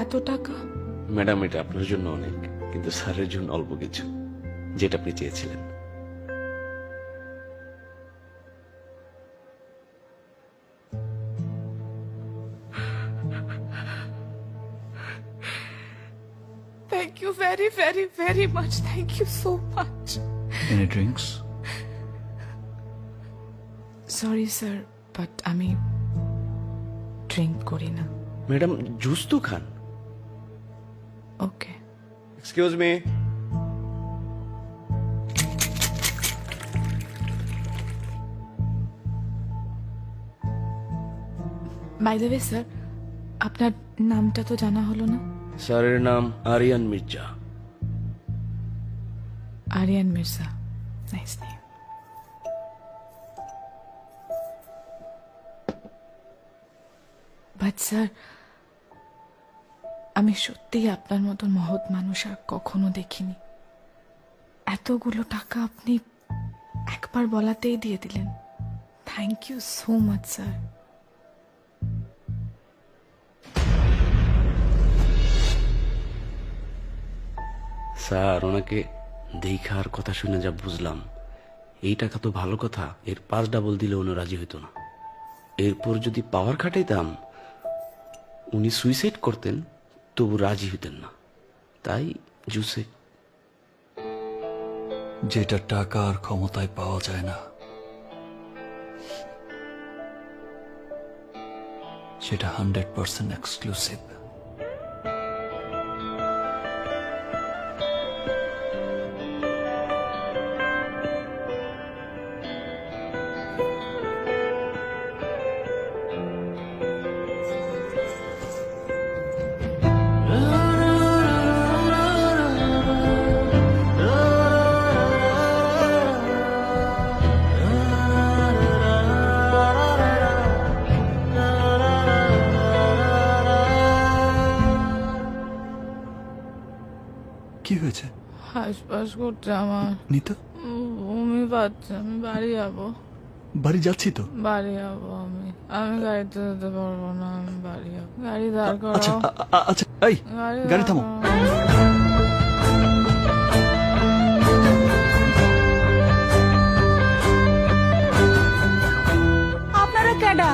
এত টাকা? ম্যাডাম, এটা আপনার জন্য অনেক, কিন্তু স্যারের জন্য অল্প কিছু, যেটা আপনি চেয়েছিলেন। Thank you very very very much, thank you so much. Any drinks? Sorry sir, but আমি ড্রিঙ্ক করি না। ম্যাডাম, জুস তো খান। Okay. Excuse me. By the way sir, আপনার নামটা তো জানা হলো না। স্যারের নাম Aryan Mirza. Aryan Mirza, nice name. But sir, আমি সত্যিই আপনার মতন মহৎ মানুষ আর কখনো দেখিনি। এতগুলো টাকা আপনি একবার বলাতেই দিয়ে দিলেন। Thank you so much sir. Sir, ওনাকে দেখার কথা শুনে যা বুঝলাম, এই টাকা তো ভালো কথা, এর 5 ডাবল দিলে উনি রাজি হইতো না। এরপর যদি পাওয়ার খাটাইতাম, উনি সুইসাইড করতেন, তবু রাজি হইতেন না। তাই জুসে। যেটা টাকা আর ক্ষমতায় পাওয়া যায় না, সেটা 100% এক্সক্লুসিভ। কি হয়েছে হাসপাস করছে আমার, নিতা? বমি পাচ্ছে, আমি বাড়ি যাবো। বাড়ি যাচ্ছি তো। বাড়ি যাবো আমি, আমি গাড়িতে যেতে পারবো না, আমি বাড়ি যাবো। গাড়ি দাঁড় আচ্ছা করাও। আচ্ছা, এই গাড়ি থামো। আপনারা কেডা?